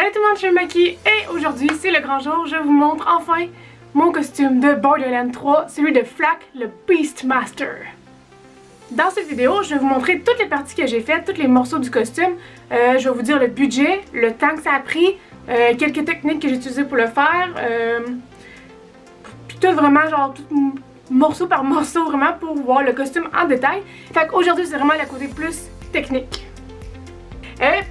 Salut tout le monde, je suis Maki et aujourd'hui c'est le grand jour, je vous montre enfin mon costume de Borderlands 3, celui de Flack, le Beastmaster. Dans cette vidéo, je vais vous montrer toutes les parties que j'ai faites, tous les morceaux du costume. Je vais vous dire le budget, le temps que ça a pris, quelques techniques que j'ai utilisées pour le faire. Puis tout vraiment, genre tout morceau par morceau vraiment pour voir le costume en détail. Fait qu'aujourd'hui c'est vraiment le côté plus technique.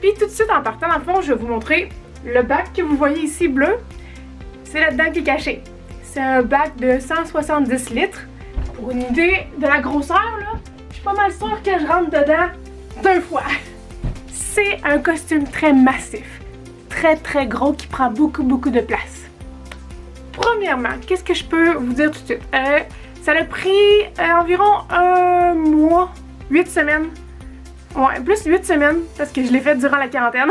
Puis tout de suite en partant, dans le fond, je vais vous montrer le bac que vous voyez ici bleu. C'est là-dedans qui est caché. C'est un bac de 170 litres. Pour une idée de la grosseur, là, je suis pas mal sûre que je rentre dedans 2 fois. C'est un costume très massif, très gros qui prend beaucoup de place. Premièrement, qu'est-ce que je peux vous dire tout de suite? Ça a pris environ un mois, 8 semaines. Ouais, plus 8 semaines, parce que je l'ai fait durant la quarantaine.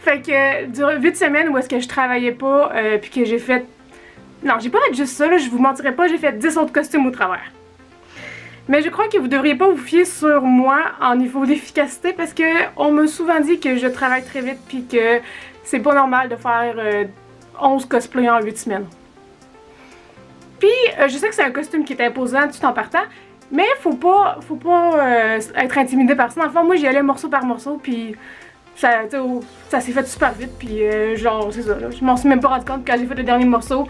Fait que durant 8 semaines où est-ce que je travaillais pas, puis que j'ai fait... Non, j'ai pas fait juste ça, là, je vous mentirais pas, j'ai fait 10 autres costumes au travers. Mais je crois que vous devriez pas vous fier sur moi en niveau d'efficacité, parce que on m'a souvent dit que je travaille très vite, puis que c'est pas normal de faire 11 cosplays en 8 semaines. Puis, je sais que c'est un costume qui est imposant tout en partant, mais faut pas être intimidé par ça. Dans le fond, moi j'y allais morceau par morceau, puis ça s'est fait super vite, puis genre c'est ça, là. Je m'en suis même pas rendu compte quand j'ai fait le dernier morceau.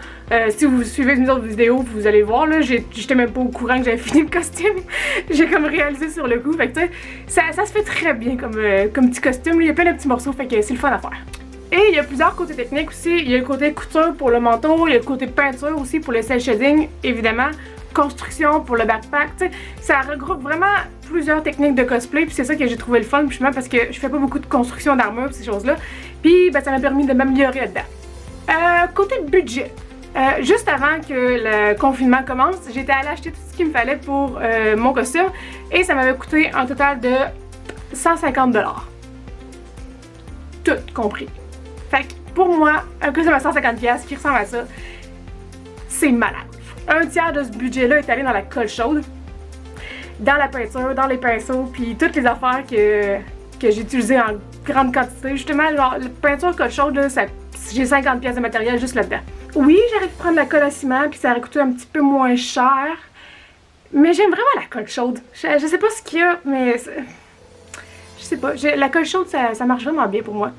Si vous suivez mes autres vidéos, vous allez voir, là, j'étais même pas au courant que j'avais fini le costume. J'ai comme réalisé sur le coup, fait que tu sais, ça se fait très bien comme petit costume, là. Il y a plein de petits morceaux, fait que c'est le fun à faire. Et il y a plusieurs côtés techniques aussi. Il y a le côté couture pour le manteau, il y a le côté peinture aussi pour le cel shading, évidemment. Construction pour le backpack, tu sais, ça regroupe vraiment plusieurs techniques de cosplay, puis c'est ça que j'ai trouvé le fun, justement parce que je fais pas beaucoup de construction d'armure, ces choses-là, puis ben, ça m'a permis de m'améliorer là-dedans. Côté budget, juste avant que le confinement commence, j'étais allée acheter tout ce qu'il me fallait pour mon costume, et ça m'avait coûté un total de 150 $. Tout compris. Fait que pour moi, un costume à 150$ qui ressemble à ça, c'est malade. Un tiers de ce budget-là est allé dans la colle chaude, dans la peinture, dans les pinceaux, puis toutes les affaires que j'ai utilisées en grande quantité. Justement, genre, la peinture colle chaude, là, j'ai 50$ de matériel juste là-dedans. Oui, j'aurais pu prendre la colle à ciment, puis ça aurait coûté un petit peu moins cher, mais j'aime vraiment la colle chaude. Je sais pas ce qu'il y a, mais je sais pas, la colle chaude, ça marche vraiment bien pour moi.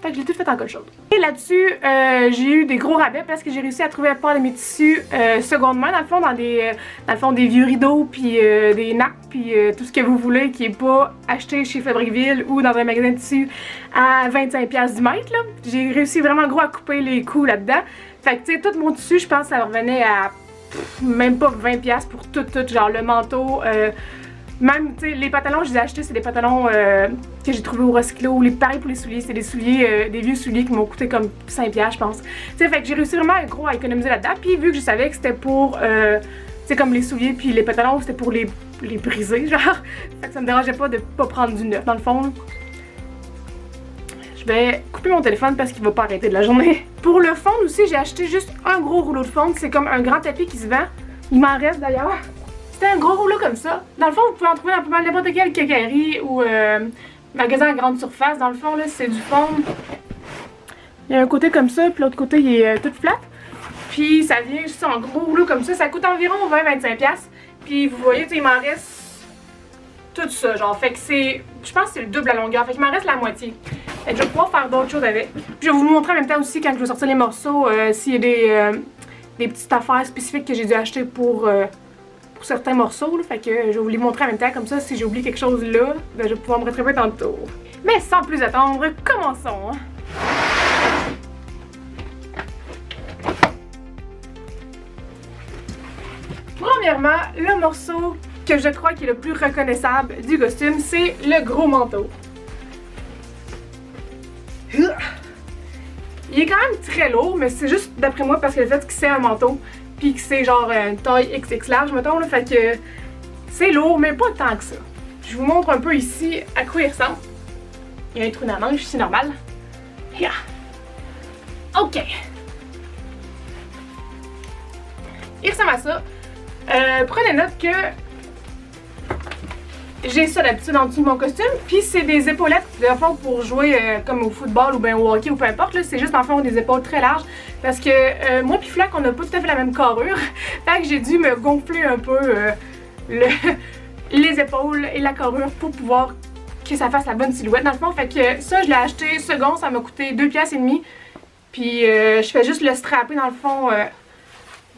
Fait que je l'ai tout fait en colle chaude. Et là-dessus, j'ai eu des gros rabais parce que j'ai réussi à trouver la plupart de mes tissus seconde main, dans le fond, des vieux rideaux, puis des nappes, puis tout ce que vous voulez qui est pas acheté chez Fabricville ou dans un magasin de tissus à 25$ du mètre, là. J'ai réussi vraiment gros à couper les coûts là-dedans. Fait que, tu sais, tout mon tissu, je pense que ça revenait à même pas 20$ pour tout, genre le manteau, même, tu sais, les pantalons que je les ai achetés, c'est des pantalons que j'ai trouvés au Recyclo. Pareil pour les souliers, c'est des souliers, des vieux souliers qui m'ont coûté comme 5$, je pense. Tu sais, fait que j'ai réussi vraiment gros à économiser là-dedans. Puis vu que je savais que c'était pour, tu sais, comme les souliers puis les pantalons, c'était pour les briser, genre. Fait que ça me dérangeait pas de pas prendre du neuf. Dans le fond, je vais couper mon téléphone parce qu'il va pas arrêter de la journée. Pour le fond aussi, j'ai acheté juste un gros rouleau de fond. C'est comme un grand tapis qui se vend. Il m'en reste d'ailleurs. C'était un gros rouleau comme ça. Dans le fond, vous pouvez en trouver dans pas mal n'importe quelle quincaillerie ou magasin à grande surface. Dans le fond, là, c'est du fond. Il y a un côté comme ça, puis l'autre côté, il est tout flat. Puis ça vient juste en gros rouleau comme ça. Ça coûte environ 20-25$. Puis vous voyez, il m'en reste tout ça, genre. Fait que c'est, je pense que c'est le double la longueur. Fait qu'il m'en reste la moitié. Et je vais pouvoir faire d'autres choses avec. Puis je vais vous montrer en même temps aussi quand je vais sortir les morceaux, s'il y a des petites affaires spécifiques que j'ai dû acheter pour certains morceaux, là, fait que je vais vous les montrer en même temps, comme ça si j'ai oublié quelque chose là, ben, je vais pouvoir me rattraper tantôt. Mais sans plus attendre, commençons! Premièrement, le morceau que je crois qui est le plus reconnaissable du costume, c'est le gros manteau. Il est quand même très lourd, mais c'est juste d'après moi parce que le fait que c'est un manteau, puis que c'est genre une taille XX large, mettons, là, fait que c'est lourd, mais pas tant que ça. Je vous montre un peu ici à quoi il ressemble. Il y a un trou dans la manche, c'est normal. Yeah. Ok. Il ressemble à ça. Prenez note que j'ai ça d'habitude en dessous de mon costume. Puis c'est des épaulettes, de fond, pour jouer comme au football ou bien au hockey ou peu importe. C'est juste en fond des épaules très larges. Parce que moi puis Flac, on n'a pas tout à fait la même carrure. Fait que j'ai dû me gonfler un peu les épaules et la carrure pour pouvoir que ça fasse la bonne silhouette dans le fond. Fait que ça, je l'ai acheté second, ça m'a coûté 2,5$. Puis je fais juste le strapper dans le fond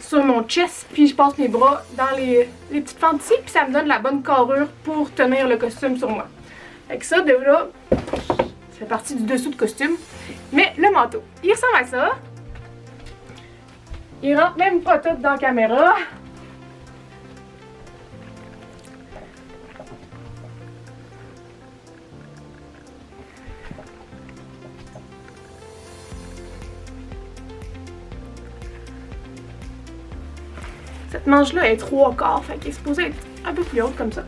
sur mon chest, puis je passe mes bras dans les petites fentes ici, puis ça me donne la bonne carrure pour tenir le costume sur moi. Fait que ça, de là, ça fait partie du dessous de costume. Mais le manteau, il ressemble à ça. Il rentre même pas tout dans la caméra. Cette manche-là est 3/4, fait qu'elle est supposée être un peu plus haute comme ça.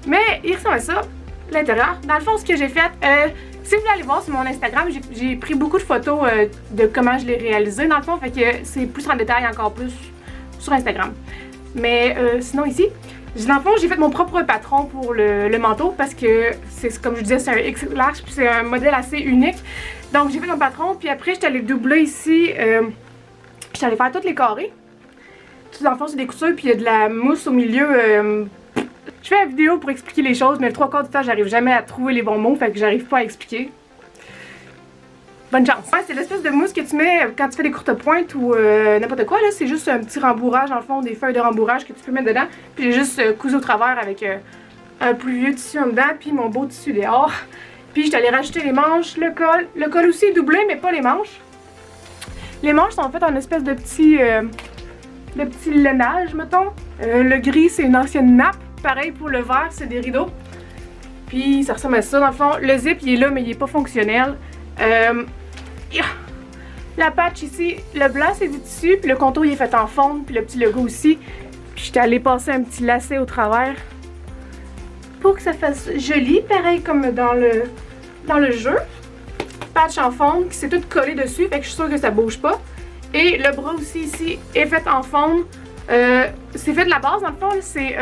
Mais il ressemble à ça, l'intérieur. Dans le fond, ce que j'ai fait, si vous voulez aller voir sur mon Instagram, j'ai pris beaucoup de photos de comment je l'ai réalisé. Dans le fond, fait que c'est plus en détail encore plus sur Instagram. Mais sinon ici, dans le fond, j'ai fait mon propre patron pour le manteau parce que, comme je disais, c'est un X large puis c'est un modèle assez unique. Donc j'ai fait mon patron, puis après, j'étais allée doubler ici. J'étais allée faire tous les carrés. Tout dans le fond, c'est des coutures, puis il y a de la mousse au milieu. Je fais une vidéo pour expliquer les choses, mais le 3/4 du temps, j'arrive jamais à trouver les bons mots, fait que j'arrive pas à expliquer. Bonne chance! Ouais, c'est l'espèce de mousse que tu mets quand tu fais des courtes pointes ou n'importe quoi, là. C'est juste un petit rembourrage, dans le fond, des feuilles de rembourrage que tu peux mettre dedans. Puis j'ai juste cousu au travers avec un plus vieux tissu en dedans, puis mon beau tissu dehors. Puis j'étais allée rajouter les manches, le col. Le col aussi est doublé, mais pas les manches. Les manches sont faites en espèce de petit lainage, mettons. Le gris, c'est une ancienne nappe. Pareil pour le vert, c'est des rideaux. Puis ça ressemble à ça, dans le fond. Le zip, il est là, mais il est pas fonctionnel. La patch ici, le blanc, c'est du tissu. Puis le contour, il est fait en fonte. Puis le petit logo aussi. Puis j'étais allée passer un petit lacet au travers. Pour que ça fasse joli, pareil comme dans le jeu. Patch en fonte qui s'est tout collé dessus, fait que je suis sûre que ça bouge pas. Et le bras aussi ici est fait en fonte. C'est fait de la base dans le fond, c'est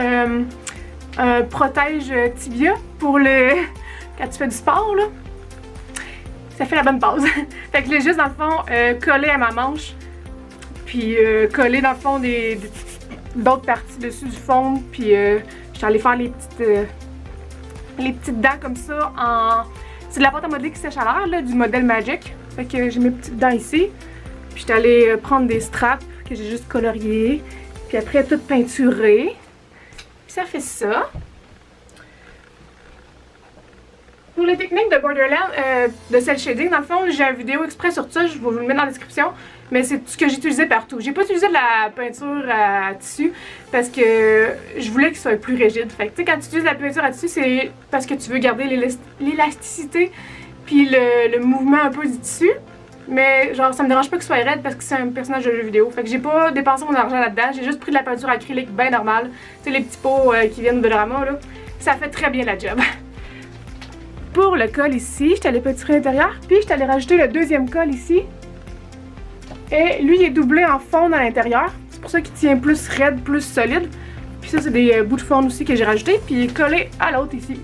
un protège tibia pour quand tu fais du sport là. Ça fait la bonne base. Fait que je l'ai juste dans le fond collé à ma manche. Puis collé dans le fond d'autres parties dessus du fond. Puis je suis allée faire les petites dents comme ça en... C'est de la pâte à modeler qui sèche à l'air, là, du modèle Magic. Fait que j'ai mes petites dents ici. Puis j'étais allée prendre des straps que j'ai juste coloriés. Puis après, tout peinturé. Puis ça fait ça. Pour les techniques de Borderland, de cel shading, dans le fond, j'ai une vidéo exprès sur ça. Je vais vous le mettre dans la description. Mais c'est ce que j'ai utilisé partout. J'ai pas utilisé de la peinture à tissu parce que je voulais qu'il soit plus rigide. Fait que tu sais, quand tu utilises de la peinture à tissu, c'est parce que tu veux garder l'élasticité puis le mouvement un peu du tissu. Mais genre, ça me dérange pas qu'il soit raide parce que c'est un personnage de jeu vidéo. Fait que j'ai pas dépensé mon argent là-dedans. J'ai juste pris de la peinture acrylique bien normale. Tu sais, les petits pots qui viennent de Dollarama, là. Ça fait très bien la job. Pour le col ici, j'étais allée peinturer l'intérieur. Puis j'étais allée rajouter le deuxième col ici. Et lui, il est doublé en fonte à l'intérieur. C'est pour ça qu'il tient plus raide, plus solide. Puis ça, c'est des bouts de fonte aussi que j'ai rajouté. Puis il est collé à l'autre ici.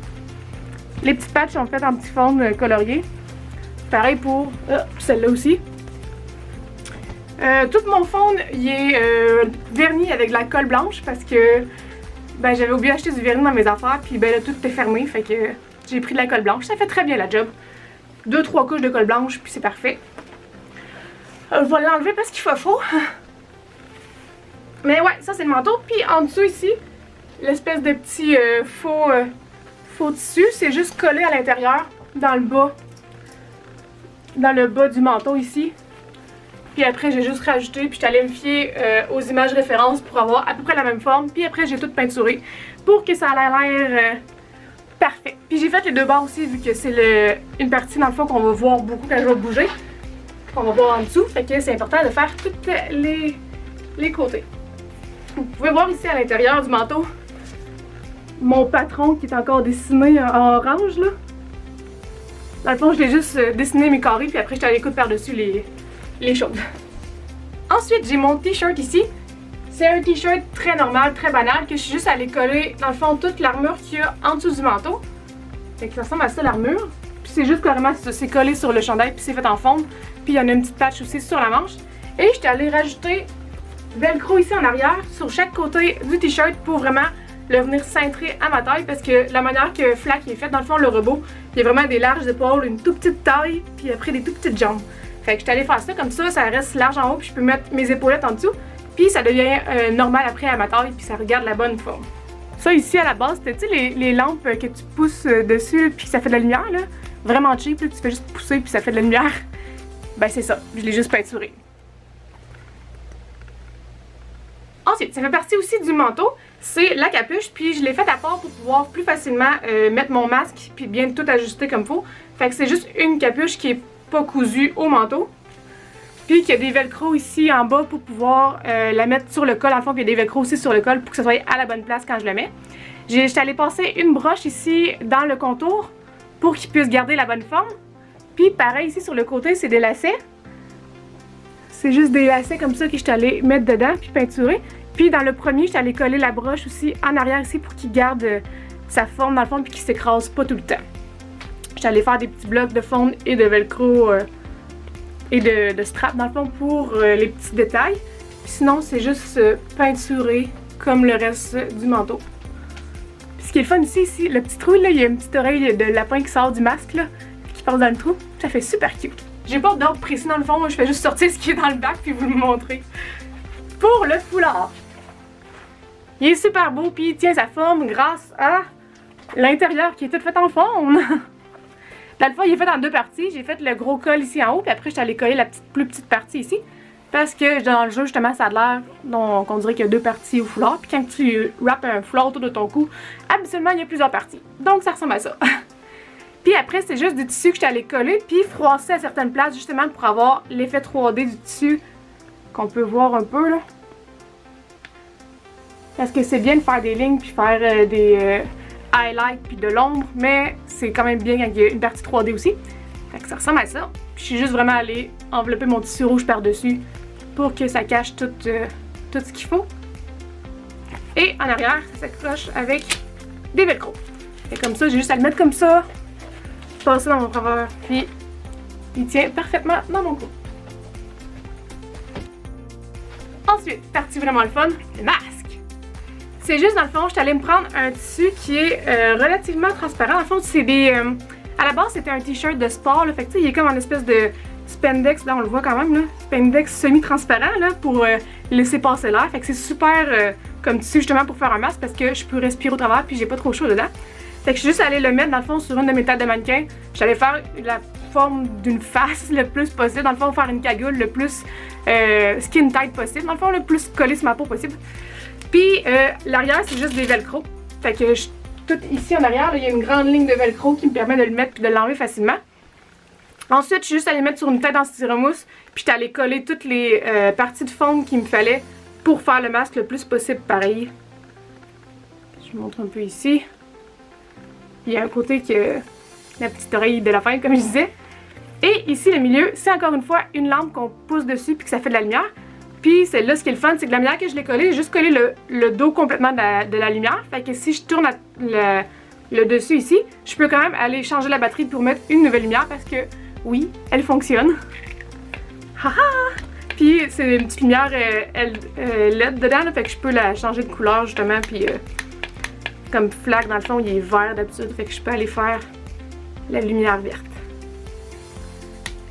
Les petites patchs sont faites en petits fonds coloriés. Pareil pour celle-là aussi. Tout mon fond, il est verni avec de la colle blanche parce que ben, j'avais oublié d'acheter du vernis dans mes affaires. Puis ben là, tout est fermé. Fait que j'ai pris de la colle blanche. Ça fait très bien la job. 2-3 couches de colle blanche, puis c'est parfait. Je vais l'enlever parce qu'il fait chaud. Mais ouais, ça c'est le manteau. Puis en dessous ici, l'espèce de petit faux tissu, c'est juste collé à l'intérieur, dans le bas. Dans le bas du manteau ici. Puis après j'ai juste rajouté, puis j'étais allée me fier aux images références pour avoir à peu près la même forme. Puis après j'ai tout peinturé pour que ça ait l'air parfait. Puis j'ai fait les deux bords aussi vu que c'est une partie dans le fond qu'on va voir beaucoup quand je vais bouger. On va voir en dessous, fait que c'est important de faire tous les côtés. Vous pouvez voir ici à l'intérieur du manteau mon patron qui est encore dessiné en orange là. Dans le fond, je l'ai juste dessiné mes carrés, puis après j'étais allée coudre par-dessus les choses. Ensuite, j'ai mon t-shirt ici. C'est un t-shirt très normal, très banal, que je suis juste allée coller dans le fond toute l'armure qu'il y a en dessous du manteau. Fait que ça ressemble à ça l'armure. Puis c'est juste carrément ça, c'est collé sur le chandail puis c'est fait en fonte. Puis il y en a une petite patch aussi sur la manche. Et j'étais allée rajouter velcro ici en arrière sur chaque côté du t-shirt pour vraiment le venir cintrer à ma taille parce que la manière que Flack est fait, dans le fond le robot, il y a vraiment des larges épaules, une toute petite taille puis après des tout petites jambes. Fait que j'étais allée faire ça comme ça reste large en haut puis je peux mettre mes épaulettes en dessous. Puis ça devient normal après à ma taille, puis ça regarde la bonne forme. Ça ici à la base, c'était tu sais les lampes que tu pousses dessus puis ça fait de la lumière là. Vraiment cheap, là, tu fais juste pousser puis ça fait de la lumière. Ben c'est ça, je l'ai juste peinturé. Ensuite, ça fait partie aussi du manteau, c'est la capuche, puis je l'ai faite à part pour pouvoir plus facilement mettre mon masque puis bien tout ajuster comme faut. Fait que c'est juste une capuche qui est pas cousue au manteau. Puis qu'il y a des velcro ici en bas pour pouvoir la mettre sur le col. En fond, il y a des velcro aussi sur le col pour que ça soit à la bonne place quand je le mets. J'étais allée passer une broche ici dans le contour pour qu'il puisse garder la bonne forme. Puis pareil ici sur le côté, c'est des lacets. C'est juste des lacets comme ça que j'étais allée mettre dedans puis peinturer. Puis dans le premier, j'étais allée coller la broche aussi en arrière ici pour qu'il garde sa forme dans le fond puis qu'il s'écrase pas tout le temps. J'étais allée faire des petits blocs de fonte et de velcro et de strap dans le fond pour les petits détails. Puis sinon, c'est juste peinturé comme le reste du manteau. Puis ce qui est le fun ici, le petit trou, là, il y a une petite oreille de lapin qui sort du masque, là, qui passe dans le trou. Ça fait super cute. J'ai pas d'ordre précis dans le fond, je fais juste sortir ce qui est dans le bac puis vous le montrer. Pour le foulard. Il est super beau puis il tient sa forme grâce à l'intérieur qui est tout fait en faune. Dans le fond, il est fait en deux parties. J'ai fait le gros col ici en haut, puis après, je suis allée coller la plus petite partie ici. Parce que dans le jeu, justement, ça a l'air qu'on dirait qu'il y a deux parties au foulard. Puis quand tu wraps un foulard autour de ton cou, habituellement, il y a plusieurs parties. Donc, ça ressemble à ça. Puis après, c'est juste du tissu que je suis allée coller, puis froisser à certaines places, justement, pour avoir l'effet 3D du tissu qu'on peut voir un peu, là. Parce que c'est bien de faire des lignes, puis faire des highlights puis de l'ombre, mais c'est quand même bien quand il y a une partie 3D aussi. Fait que ça ressemble à ça. Puis je suis juste vraiment allée envelopper mon tissu rouge par-dessus pour que ça cache tout ce qu'il faut. Et en arrière, ça s'accroche avec des velcro. Et comme ça, j'ai juste à le mettre comme ça, passer dans mon faveur, puis il tient parfaitement dans mon cou. Ensuite, partie vraiment le fun, le masque. C'est juste dans le fond, je suis allée me prendre un tissu qui est relativement transparent. Dans le fond, c'est des... à la base, c'était un t-shirt de sport, là, fait que tu sais, il est comme en espèce de spandex, là on le voit quand même, là, spandex semi-transparent, là, pour laisser passer l'air. Fait que c'est super comme tissu justement pour faire un masque parce que je peux respirer au travers puis j'ai pas trop chaud dedans. Fait que je suis juste allée le mettre dans le fond sur une de mes têtes de mannequin. J'allais faire la forme d'une face le plus possible. Dans le fond, faire une cagoule le plus skin tight possible. Dans le fond, le plus collé sur ma peau possible. Puis l'arrière, c'est juste des velcro. Fait que tout ici en arrière, il y a une grande ligne de velcro qui me permet de le mettre et de l'enlever facilement. Ensuite, je suis juste allée mettre sur une tête en styromousse. Puis j'étais allée coller toutes les parties de fonte qu'il me fallait pour faire le masque le plus possible pareil. Je vous montre un peu ici. Il y a un côté qui a la petite oreille de la fin, comme je disais. Et ici, le milieu, c'est encore une fois une lampe qu'on pousse dessus puis que ça fait de la lumière. Puis celle-là, ce qui est le fun, c'est que la manière que je l'ai collée, j'ai juste collé le dos complètement de la lumière. Fait que si je tourne le dessus ici, je peux quand même aller changer la batterie pour mettre une nouvelle lumière parce que, oui, elle fonctionne. Haha! Puis c'est une petite lumière LED dedans, là, fait que je peux la changer de couleur justement. Puis comme Flack, dans le fond, il est vert d'habitude, fait que je peux aller faire la lumière verte.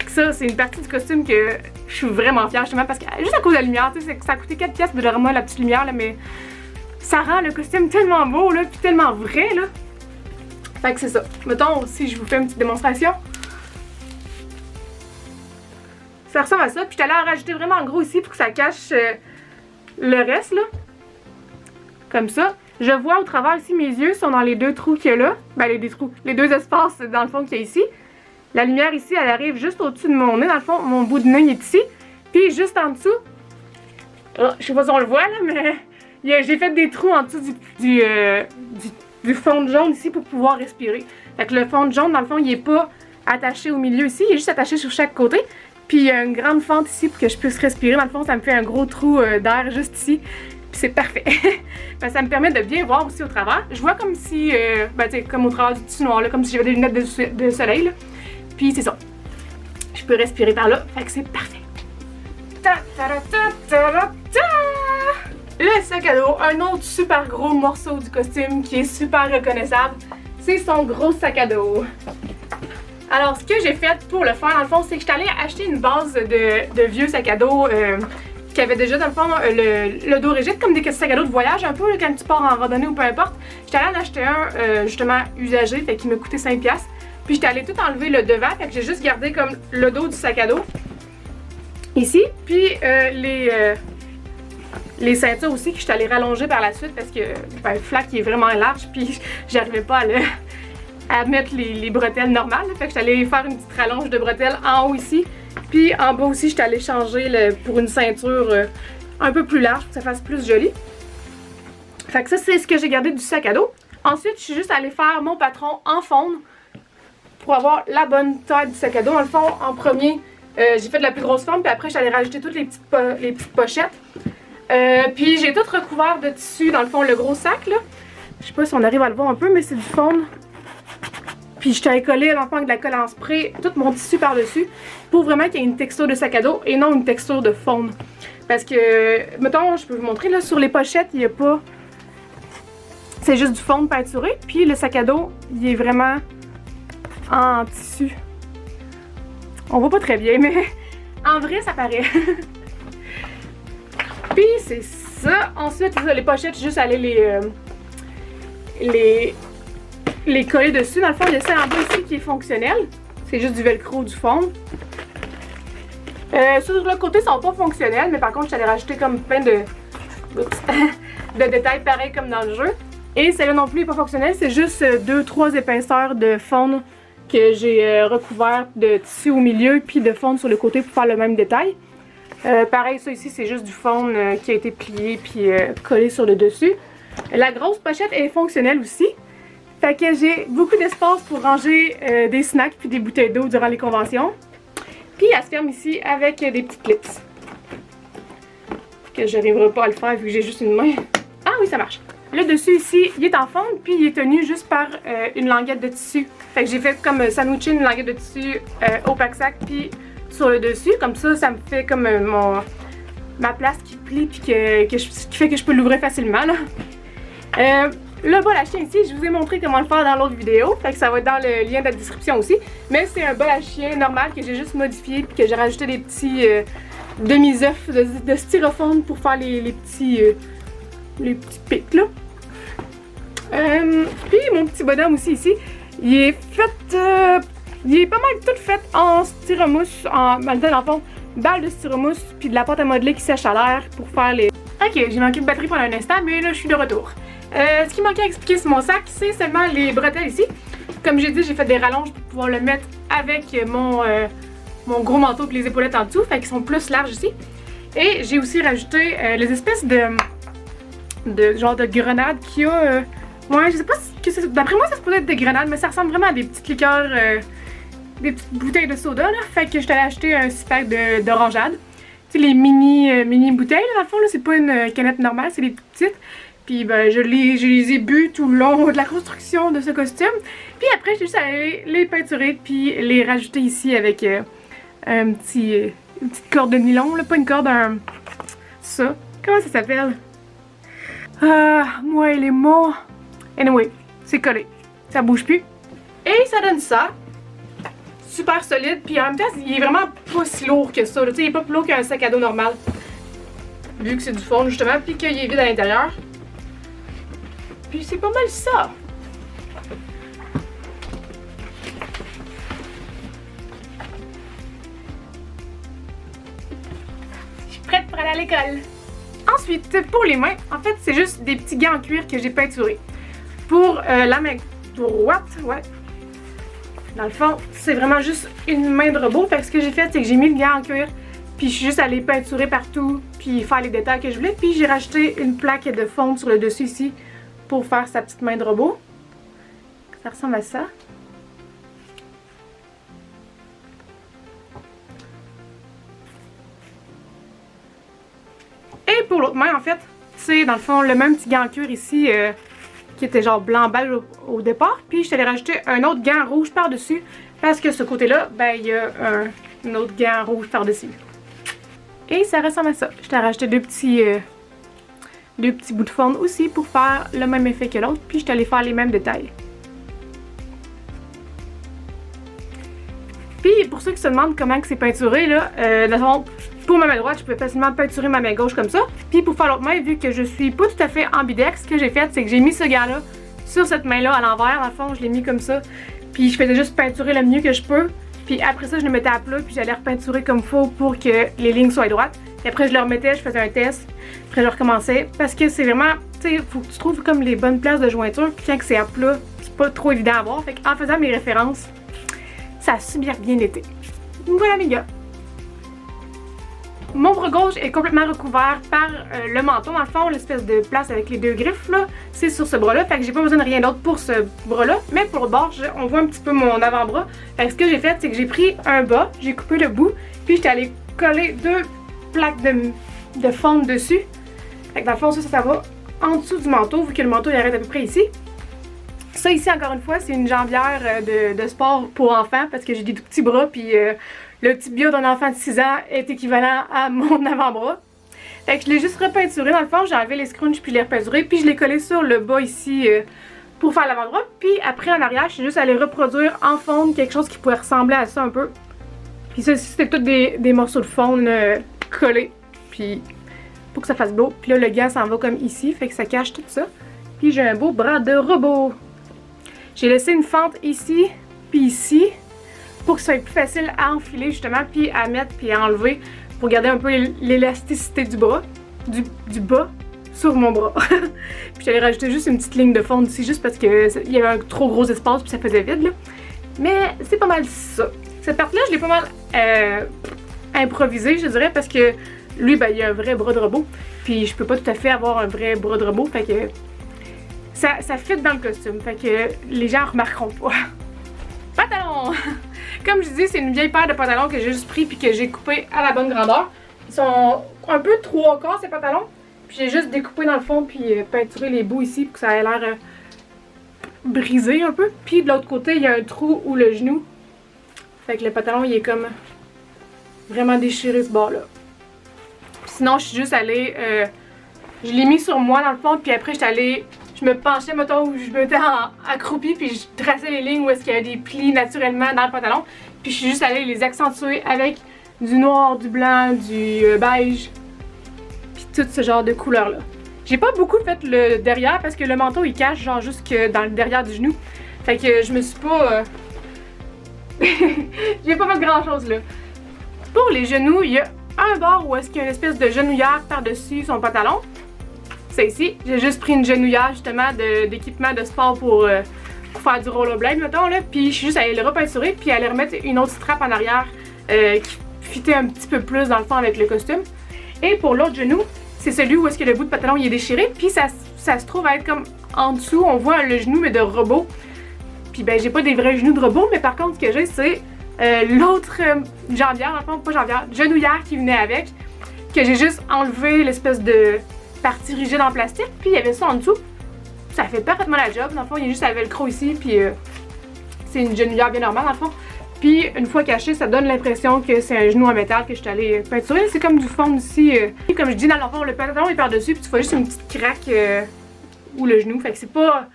Ça, c'est une partie du costume que je suis vraiment fière justement parce que juste à cause de la lumière, tu sais, ça a coûté 4 pièces de Dollarama la petite lumière là, mais ça rend le costume tellement beau là, puis tellement vrai là. Fait que c'est ça. Mettons, si je vous fais une petite démonstration. Ça ressemble à ça, puis je suis allée en rajouter vraiment en gros ici pour que ça cache le reste là. Comme ça. Je vois au travers ici, mes yeux sont dans les deux trous qu'il y a là. Ben les deux espaces dans le fond qu'il y a ici. La lumière ici, elle arrive juste au-dessus de mon nez. Dans le fond, mon bout de nez il est ici. Puis juste en dessous, oh, je sais pas si on le voit là, mais j'ai fait des trous en dessous du fond de jaune ici pour pouvoir respirer. Fait que le fond de jaune, dans le fond, il est pas attaché au milieu ici. Il est juste attaché sur chaque côté. Puis il y a une grande fente ici pour que je puisse respirer. Dans le fond, ça me fait un gros trou d'air juste ici. Puis c'est parfait. Ben, ça me permet de bien voir aussi au travers. Je vois comme si, ben, tu sais, comme au travers du tissu noir, là, comme si j'avais des lunettes de soleil. Là. Puis c'est ça. Je peux respirer par là. Fait que c'est parfait. Ta -ta -ta -ta -ta -ta. Le sac à dos, un autre super gros morceau du costume qui est super reconnaissable. C'est son gros sac à dos. Alors, ce que j'ai fait pour le faire, dans le fond, c'est que je suis allée acheter une base de vieux sacs à dos qui avait déjà, dans le fond, le dos rigide, comme des sacs à dos de voyage un peu, là, quand tu pars en randonnée ou peu importe. J'étais allée en acheter un, justement, usagé, fait qu'il m'a coûté 5$. Puis j'étais allée tout enlever le devant, fait que j'ai juste gardé comme le dos du sac à dos. Ici. Puis les ceintures aussi, que je suis allée rallonger par la suite parce que ben, le flac il est vraiment large, puis j'arrivais pas à mettre les bretelles normales. Là. Fait que je suis allée faire une petite rallonge de bretelles en haut ici. Puis en bas aussi, je suis allée changer pour une ceinture un peu plus large pour que ça fasse plus joli. Fait que ça, c'est ce que j'ai gardé du sac à dos. Ensuite, je suis juste allée faire mon patron en fonte pour avoir la bonne taille du sac à dos. Dans le fond, en premier, j'ai fait de la plus grosse forme, puis après, je suis allée rajouter toutes les petites pochettes. Puis j'ai tout recouvert de tissu, dans le fond, le gros sac, là. Je sais pas si on arrive à le voir un peu, mais c'est du fond. Puis je t'avais collé dans le fond avec de la colle en spray, tout mon tissu par-dessus, pour vraiment qu'il y ait une texture de sac à dos et non une texture de fond. Parce que, mettons, je peux vous montrer, là, sur les pochettes, il n'y a pas... C'est juste du fond peinturé, puis le sac à dos, il est vraiment en tissu. On voit pas très bien, mais en vrai, ça paraît. Puis c'est ça. Ensuite, les pochettes, juste aller les coller dessus. Dans le fond, il y a celle en bas ici qui est fonctionnelle. C'est juste du velcro, du fond. Sur le côté, ils sont pas fonctionnels, mais par contre, je suis allée rajouter comme plein de détails pareils comme dans le jeu. Et celle-là non plus n'est pas fonctionnelle, c'est juste 2-3 épaisseurs de fond que j'ai recouvert de tissu au milieu, puis de fond sur le côté pour faire le même détail. Pareil, ça ici, c'est juste du fond qui a été plié puis collé sur le dessus. La grosse pochette est fonctionnelle aussi. Fait que j'ai beaucoup d'espace pour ranger des snacks puis des bouteilles d'eau durant les conventions. Puis elle se ferme ici avec des petits clips. Que j'arriverai pas à le faire vu que j'ai juste une main. Ah oui, ça marche. Le dessus ici, il est en fonte puis il est tenu juste par une languette de tissu. Fait que j'ai fait comme sandwicher une languette de tissu au pack-sac puis sur le dessus. Comme ça, ça me fait comme ma place qui plie puis qui fait que je peux l'ouvrir facilement. Là. Le bol à chien ici, je vous ai montré comment le faire dans l'autre vidéo, fait que ça va être dans le lien de la description aussi. Mais c'est un bol à chien normal que j'ai juste modifié puis que j'ai rajouté des petits demi-œufs de styrofoam pour faire les petits pics là. Puis mon petit bonhomme aussi ici, il est fait, il est pas mal tout fait en styromousse, dans le fond, balle de styromousse puis de la pâte à modeler qui sèche à l'air pour faire les... Ok, j'ai manqué de batterie pendant un instant, mais là je suis de retour. Ce qui manquait à expliquer sur mon sac, c'est seulement les bretelles ici. Comme j'ai dit, j'ai fait des rallonges pour pouvoir le mettre avec mon gros manteau et les épaulettes en dessous, fait qu'ils sont plus larges ici. Et j'ai aussi rajouté les espèces genre de grenades qu'il y a. Ouais, je sais pas si d'après moi ça se peut être des grenades, mais ça ressemble vraiment à des petites liqueurs, des petites bouteilles de soda là. Fait que je t'allais acheter un 6-pack d'orangeade. Tu sais, les mini bouteilles là, dans le fond, là, c'est pas une canette normale, c'est des petites. Puis ben, je les ai bu tout le long de la construction de ce costume. Puis après, j'ai juste allé les peinturer puis les rajouter ici avec une petite corde de nylon. Là, pas une corde, ça. Comment ça s'appelle? Moi et les mots. Anyway, c'est collé. Ça bouge plus. Et ça donne ça. Super solide. Puis en même temps, il est vraiment pas si lourd que ça. Tu sais, il est pas plus lourd qu'un sac à dos normal. Vu que c'est du fond justement, puis qu'il est vide à l'intérieur. Puis c'est pas mal ça. Je suis prête pour aller à l'école. Ensuite, pour les mains, en fait, c'est juste des petits gants en cuir que j'ai peinturés. Pour la main droite, ouais. Dans le fond, c'est vraiment juste une main de robot. Fait que ce que j'ai fait, c'est que j'ai mis le gant en cuir. Puis je suis juste allée peinturer partout, puis faire les détails que je voulais. Puis j'ai rajouté une plaque de fonte sur le dessus ici pour faire sa petite main de robot. Ça ressemble à ça. Et pour l'autre main, en fait, c'est dans le fond le même petit gant en cuir ici qui était genre blanc-beige au départ. Puis je t'allais rajouter un autre gant rouge par-dessus parce que ce côté-là, ben il y a un autre gant rouge par-dessus. Et ça ressemble à ça. Je t'ai rajouté deux petits bouts de fond aussi pour faire le même effet que l'autre. Puis je t'allais faire les mêmes détails. Puis pour ceux qui se demandent comment c'est peinturé, là, dans le fond, pour ma main droite, je peux facilement peinturer ma main gauche comme ça. Puis pour faire l'autre main, vu que je suis pas tout à fait ambidex, ce que j'ai fait, c'est que j'ai mis ce gant-là sur cette main-là à l'envers. Dans le fond, je l'ai mis comme ça. Puis je faisais juste peinturer le mieux que je peux. Puis après ça, je le mettais à plat, puis j'allais repeinturer comme il faut pour que les lignes soient droites. Et après, je le remettais, je faisais un test. Après, je recommençais. Parce que c'est vraiment, tu sais, faut que tu trouves comme les bonnes places de jointure. Puis quand c'est à plat, c'est pas trop évident à voir. Fait qu'en faisant mes références, ça a super bien été. Voilà les gars. Mon bras gauche est complètement recouvert par le menton. Dans le fond, l'espèce de place avec les deux griffes, là, c'est sur ce bras-là. Fait que j'ai pas besoin de rien d'autre pour ce bras-là. Mais pour le bord, on voit un petit peu mon avant-bras. Fait que ce que j'ai fait, c'est que j'ai pris un bas, j'ai coupé le bout, puis j'étais allée coller deux plaques de fonte dessus. Fait que dans le fond, ça va en dessous du manteau, vu que le manteau il arrête à peu près ici. Ça ici, encore une fois, c'est une jambière de sport pour enfants, parce que j'ai des tout petits bras, puis le petit bio d'un enfant de 6 ans est équivalent à mon avant-bras. Fait que je l'ai juste repeinturé. Dans le fond, j'ai enlevé les scrunchs puis je l'ai repeinturé. Puis je l'ai collé sur le bas ici pour faire l'avant-bras. Puis après, en arrière, je suis juste allée reproduire en fonte quelque chose qui pourrait ressembler à ça un peu. Puis ça, c'était tous des morceaux de faune collés. Puis pour que ça fasse beau. Puis là, le gant s'en va comme ici. Fait que ça cache tout ça. Puis j'ai un beau bras de robot. J'ai laissé une fente ici, puis ici, pour que ce soit plus facile à enfiler justement, puis à mettre, puis à enlever, pour garder un peu l'élasticité du bras, du bas sur mon bras. Puis j'allais rajouter juste une petite ligne de fond ici, juste parce qu'il y avait un trop gros espace, puis ça faisait vide là. Mais c'est pas mal ça. Cette partie-là, je l'ai pas mal improvisée, je dirais, parce que lui, ben, il a un vrai bras de robot, puis je peux pas tout à fait avoir un vrai bras de robot, fait que ça fit dans le costume, fait que les gens remarqueront pas. Pantalon! Comme je dis, c'est une vieille paire de pantalons que j'ai juste pris puis que j'ai coupé à la bonne grandeur. Ils sont un peu 3/4 ces pantalons. Puis j'ai juste découpé dans le fond puis peinturé les bouts ici pour que ça ait l'air brisé un peu. Puis de l'autre côté, il y a un trou où le genou. Fait que le pantalon, il est comme vraiment déchiré ce bord-là. Sinon, je suis juste allée... je l'ai mis sur moi dans le fond puis après, je me penchais, mettons, où je me mettais accroupie, puis je traçais les lignes où est-ce qu'il y a des plis naturellement dans le pantalon. Puis je suis juste allée les accentuer avec du noir, du blanc, du beige, puis tout ce genre de couleurs-là. J'ai pas beaucoup fait le derrière parce que le manteau il cache genre jusque dans le derrière du genou. Fait que je me suis pas... j'ai pas fait grand-chose là. Pour les genoux, il y a un bord où est-ce qu'il y a une espèce de genouillère par-dessus son pantalon. C'est ici. J'ai juste pris une genouillère justement d'équipement de sport pour faire du rollerblade, mettons là. Puis je suis juste allée le repeinturer puis aller remettre une autre strap en arrière qui fitait un petit peu plus dans le fond avec le costume. Et pour l'autre genou, c'est celui où est-ce que le bout de pantalon il est déchiré. Puis ça se trouve à être comme en dessous. On voit le genou mais de robot. Puis ben j'ai pas des vrais genoux de robot, mais par contre ce que j'ai c'est l'autre jambière, dans le fond, pas jambière, genouillère qui venait avec. Que j'ai juste enlevé l'espèce de partie rigide en plastique, puis il y avait ça en dessous. Ça fait parfaitement la job. Dans le fond, il y a juste la velcro ici, puis c'est une genouillère bien normale dans le fond. Puis une fois caché, ça donne l'impression que c'est un genou en métal que je suis allée peinturer. C'est comme du fond ici. Comme je dis, dans le fond, le pantalon est par-dessus, puis tu vois juste une petite craque ou le genou. Fait que c'est pas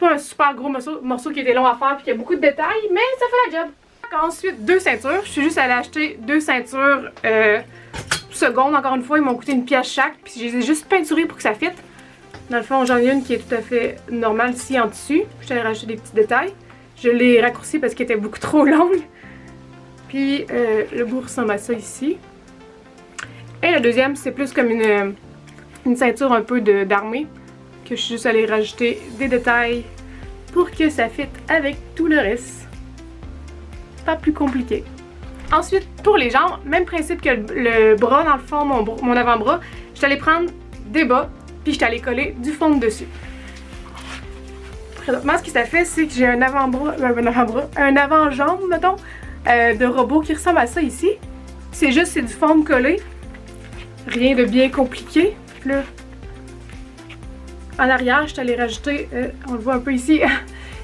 un super gros morceau qui était long à faire, puis qu'il y a beaucoup de détails, mais ça fait la job. Ensuite, deux ceintures. Je suis juste allée acheter deux ceintures secondes, encore une fois, ils m'ont coûté une pièce chaque, puis je les ai juste peinturées pour que ça fitte. Dans le fond, j'en ai une qui est tout à fait normale ici en dessus. Je suis allée rajouter des petits détails. Je l'ai raccourcie parce qu'elle était beaucoup trop longue. Puis le bout ressemble à ça ici. Et la deuxième, c'est plus comme une ceinture un peu d'armée, que je suis juste allée rajouter des détails pour que ça fitte avec tout le reste. Pas plus compliqué. Ensuite, pour les jambes, même principe que le bras, dans le fond, mon avant-bras, je suis allée prendre des bas, puis je suis allée coller du fond dessus. Présentement, ce qui s'est fait, c'est que j'ai un avant-jambe, mettons, de robot qui ressemble à ça ici. C'est du fond collé, rien de bien compliqué. Là, en arrière, je suis allée rajouter, on le voit un peu ici,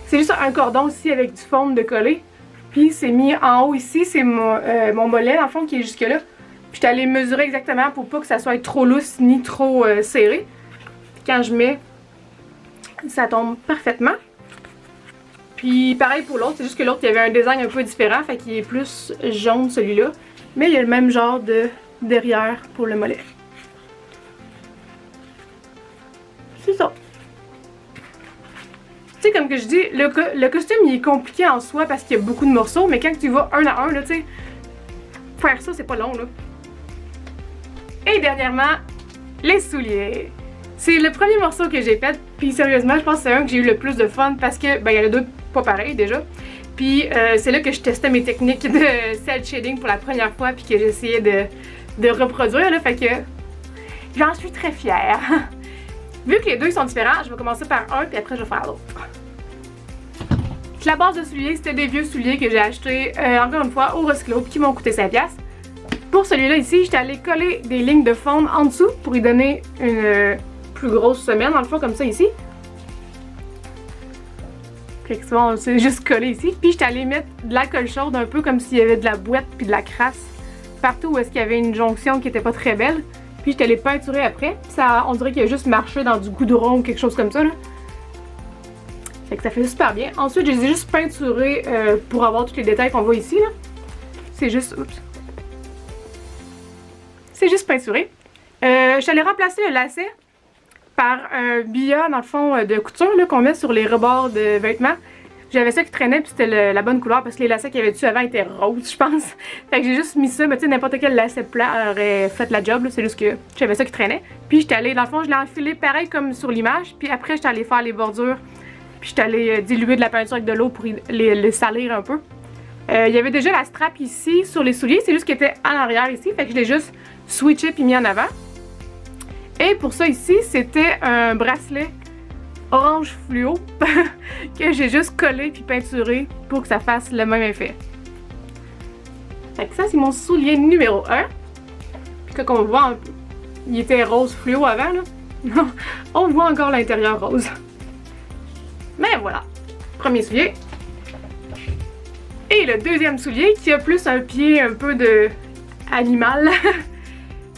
c'est juste un cordon ici avec du foam de coller. Puis c'est mis en haut ici, c'est mon mollet dans le fond qui est jusque là. Puis je suis allée mesurer exactement pour pas que ça soit trop lousse ni trop serré. Puis quand je mets, ça tombe parfaitement. Puis pareil pour l'autre, c'est juste que l'autre il y avait un design un peu différent, fait qu'il est plus jaune celui-là. Mais il y a le même genre de derrière pour le mollet. C'est ça. Tu sais, comme que je dis, le costume il est compliqué en soi parce qu'il y a beaucoup de morceaux, mais quand tu vas un à un, là, tu sais, faire ça c'est pas long, là. Et dernièrement, les souliers. C'est le premier morceau que j'ai fait, puis sérieusement, je pense que c'est un que j'ai eu le plus de fun parce que, ben, il y en a deux pas pareils déjà. Puis c'est là que je testais mes techniques de cel shading pour la première fois, puis que j'essayais de reproduire, là, fait que j'en suis très fière. Vu que les deux sont différents, je vais commencer par un, puis après je vais faire l'autre. La base de souliers, c'était des vieux souliers que j'ai achetés, encore une fois, au Recyclo, qui m'ont coûté 5$. Pour celui-là ici, j'étais allée coller des lignes de foam en dessous pour y donner une plus grosse semelle, dans le fond, comme ça ici. Fait que souvent, c'est juste collé ici. Puis j'étais allée mettre de la colle chaude, un peu comme s'il y avait de la boîte puis de la crasse partout où est-ce qu'il y avait une jonction qui était pas très belle. Puis j'étais allée peinturer après. Ça, on dirait qu'il a juste marché dans du goudron ou quelque chose comme ça, là. Fait que ça fait super bien. Ensuite, je les ai juste peinturés pour avoir tous les détails qu'on voit ici, là. C'est juste... Oups. C'est juste peinturé. Je suis allée remplacer le lacet par un billet, dans le fond, de couture qu'on met sur les rebords de vêtements. J'avais ça qui traînait, puis c'était la bonne couleur, parce que les lacets qu'il y avait dessus avant étaient roses, je pense. Fait que j'ai juste mis ça, mais tu sais, n'importe quel lacet plat aurait fait la job, c'est juste que j'avais ça qui traînait. Puis j'étais allée, dans le fond, je l'ai enfilé pareil comme sur l'image, puis après j'étais allée faire les bordures, puis j'étais allée diluer de la peinture avec de l'eau pour les salir un peu. Il y avait déjà la strap ici sur les souliers, c'est juste qu'elle était en arrière ici, fait que je l'ai juste switché puis mis en avant. Et pour ça ici, c'était un bracelet orange fluo que j'ai juste collé puis peinturé pour que ça fasse le même effet. Fait que ça, c'est mon soulier numéro 1. Puis comme on voit, il était rose fluo avant, là. On voit encore l'intérieur rose. Mais voilà, premier soulier. Et le deuxième soulier qui a plus un pied un peu de animal.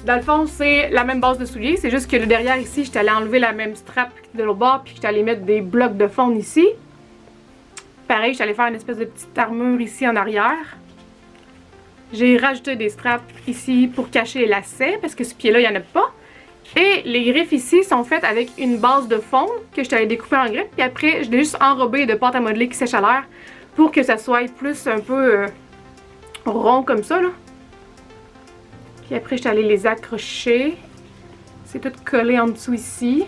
Dans le fond, c'est la même base de souliers, c'est juste que le derrière ici, j'étais allée enlever la même strap de l'autre bord, puis j'étais allée mettre des blocs de faune ici. Pareil, j'étais allée faire une espèce de petite armure ici en arrière. J'ai rajouté des straps ici pour cacher les lacets, parce que ce pied-là, il n'y en a pas. Et les griffes ici sont faites avec une base de faune que j'étais allée découper en griffes, puis après, je l'ai juste enrobé de pâte à modeler qui sèche à l'air pour que ça soit plus un peu rond comme ça, là. Puis après, je suis allée les accrocher. C'est tout collé en dessous ici.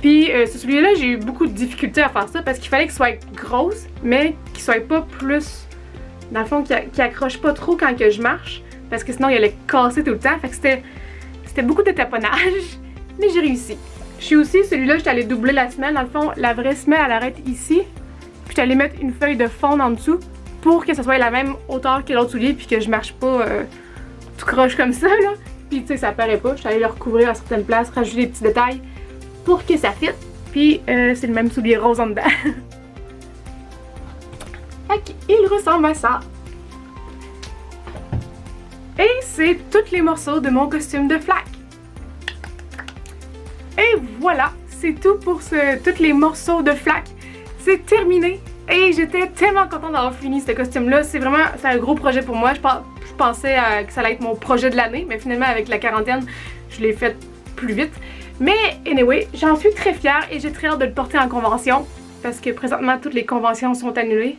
Puis ce soulier-là, j'ai eu beaucoup de difficultés à faire ça parce qu'il fallait qu'il soit grosse, mais qu'il soit pas plus... Dans le fond, qu'il accroche pas trop quand que je marche, parce que sinon, il allait casser tout le temps. Fait que c'était beaucoup de taponnage, mais j'ai réussi. Je suis aussi, celui-là, je suis allée doubler la semelle. Dans le fond, la vraie semelle, elle arrête ici. Puis je suis allée mettre une feuille de fond en dessous, pour que ça soit la même hauteur que l'autre soulier puis que je marche pas tout croche comme ça, là. Puis tu sais, ça paraît pas. Je suis allée le recouvrir à certaines places, rajouter des petits détails pour que ça fitte. Puis c'est le même soulier rose en dedans. Fait qu'il ressemble à ça. Et c'est tous les morceaux de mon costume de flac. Et voilà, c'est tout pour tous les morceaux de flac. C'est terminé. Et j'étais tellement contente d'avoir fini ce costume-là. C'est un gros projet pour moi. Je pensais que ça allait être mon projet de l'année, mais finalement, avec la quarantaine, je l'ai fait plus vite. Mais anyway, j'en suis très fière et j'ai très hâte de le porter en convention parce que présentement, toutes les conventions sont annulées.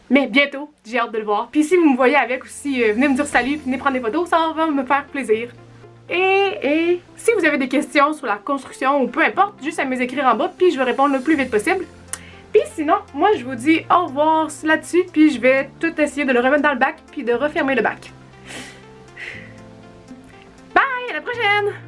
Mais bientôt, j'ai hâte de le voir. Puis si vous me voyez avec aussi, venez me dire salut, venez prendre des photos, ça va me faire plaisir. Et si vous avez des questions sur la construction ou peu importe, juste à me les écrire en bas, puis je vais répondre le plus vite possible. Puis sinon, moi je vous dis au revoir là-dessus, puis je vais tout essayer de le remettre dans le bac, puis de refermer le bac. Bye, à la prochaine!